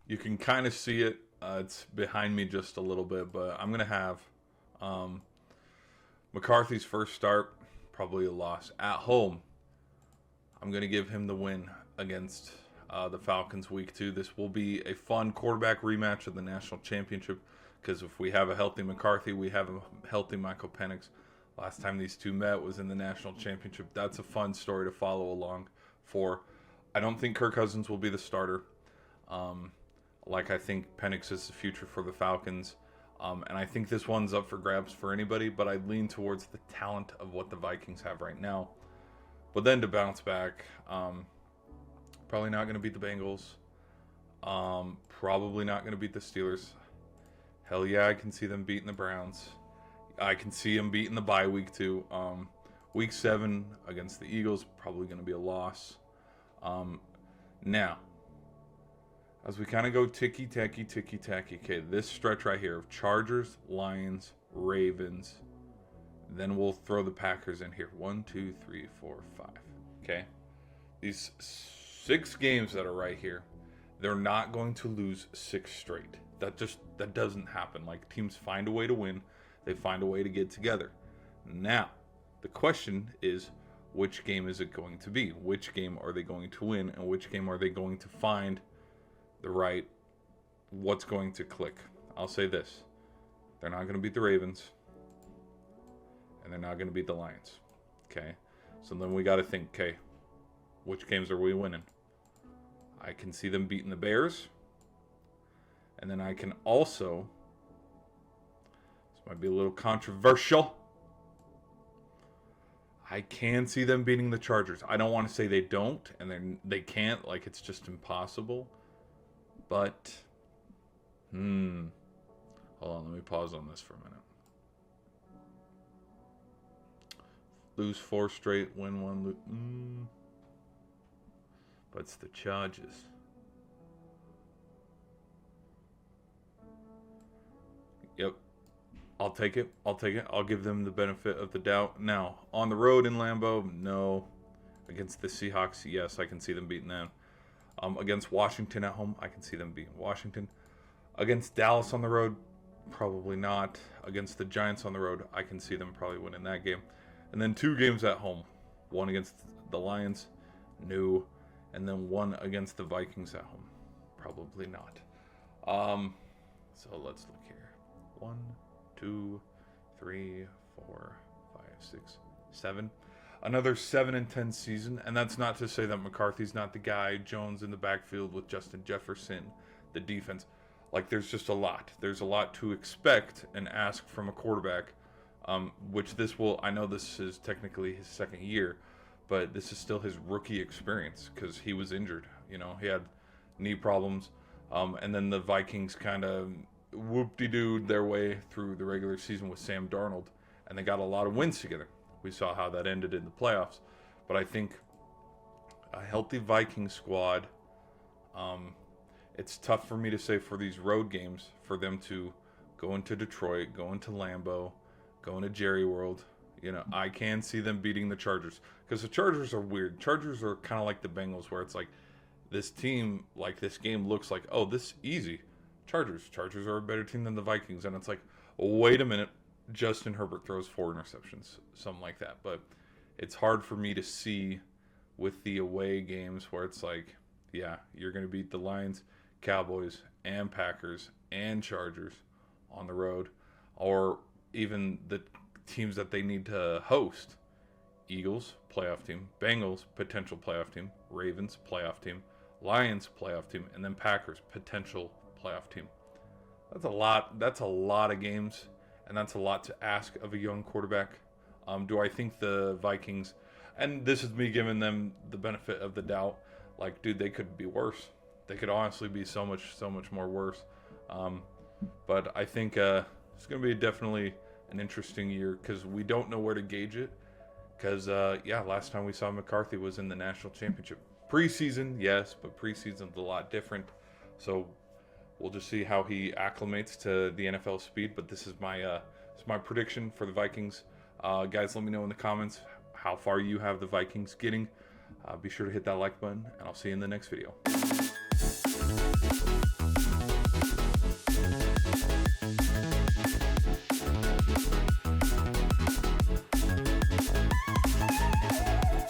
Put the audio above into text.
You can kind of see it. It's behind me just a little bit, but I'm going to have McCarthy's first start, probably a loss. At home, I'm going to give him the win against the Falcons week 2. This will be a fun quarterback rematch of the national championship because if we have a healthy McCarthy, we have a healthy Michael Penix. Last time these two met was in the national championship. That's a fun story to follow along for. I don't think Kirk Cousins will be the starter. I think Penix is the future for the Falcons. And I think this one's up for grabs for anybody, but I lean towards the talent of what the Vikings have right now. But then to bounce back, probably not going to beat the Bengals. Probably not going to beat the Steelers. Hell yeah, I can see them beating the Browns. I can see them beating the bye week too. Week 7 against the Eagles, probably going to be a loss. Now, as we kind of go ticky-tacky. Okay, this stretch right here of Chargers, Lions, Ravens. Then we'll throw the Packers in here. 1, 2, 3, 4, 5. Okay? These 6 games that are right here, they're not going to lose 6 straight. That doesn't happen. Like, teams find a way to win. They find a way to get together. Now, the question is, which game is it going to be? Which game are they going to win? And which game are they going to find what's going to click? I'll say this. They're not going to beat the Ravens. And they're not going to beat the Lions. Okay? So then we got to think, okay, which games are we winning? I can see them beating the Bears. And then I can also, this might be a little controversial, I can see them beating the Chargers. I don't want to say they don't, and they can't, like it's just impossible. But, hold on, let me pause on this for a minute. Lose 4 straight, win 1, lose. But it's the Chargers. Yep. I'll take it. I'll give them the benefit of the doubt. Now, on the road in Lambeau, no. Against the Seahawks, yes, I can see them beating them. Against Washington at home, I can see them beating Washington. Against Dallas on the road, probably not. Against the Giants on the road, I can see them probably winning that game. And then 2 games at home. 1 against the Lions, no. And then 1 against the Vikings at home. Probably not. So let's look here. 1, 2, 3, 4, 5, 6, 7. Another 7-10 season. And that's not to say that McCarthy's not the guy. Jones in the backfield with Justin Jefferson. The defense. Like, there's just a lot. There's a lot to expect and ask from a quarterback. Which I know this is technically his 2nd year. But this is still his rookie experience because he was injured. He had knee problems. And then the Vikings kind of whoop-de-dooed their way through the regular season with Sam Darnold. And they got a lot of wins together. We saw how that ended in the playoffs. But I think a healthy Viking squad, it's tough for me to say for these road games, for them to go into Detroit, go into Lambeau, go into Jerry World. I can see them beating the Chargers. Because the Chargers are weird. Chargers are kind of like the Bengals, where it's like, this team, like this game looks like, oh, this is easy. Chargers are a better team than the Vikings. And it's like, wait a minute. Justin Herbert throws 4 interceptions. Something like that. But it's hard for me to see with the away games where it's like, yeah, you're going to beat the Lions, Cowboys, and Packers, and Chargers on the road. Or even the teams that they need to host. Eagles, playoff team. Bengals, potential playoff team. Ravens, playoff team. Lions, playoff team. And then Packers, potential playoff team. That's a lot of games, and that's a lot to ask of a young quarterback. Do I think the Vikings, and this is me giving them the benefit of the doubt, like, dude, they could be worse. They could honestly be so much more worse. But I think it's going to be definitely an interesting year because we don't know where to gauge it. Because, last time we saw McCarthy was in the national championship. Preseason, yes, but preseason's a lot different. So we'll just see how he acclimates to the NFL speed. But this is my prediction for the Vikings. Guys, let me know in the comments how far you have the Vikings getting. Be sure to hit that like button, and I'll see you in the next video.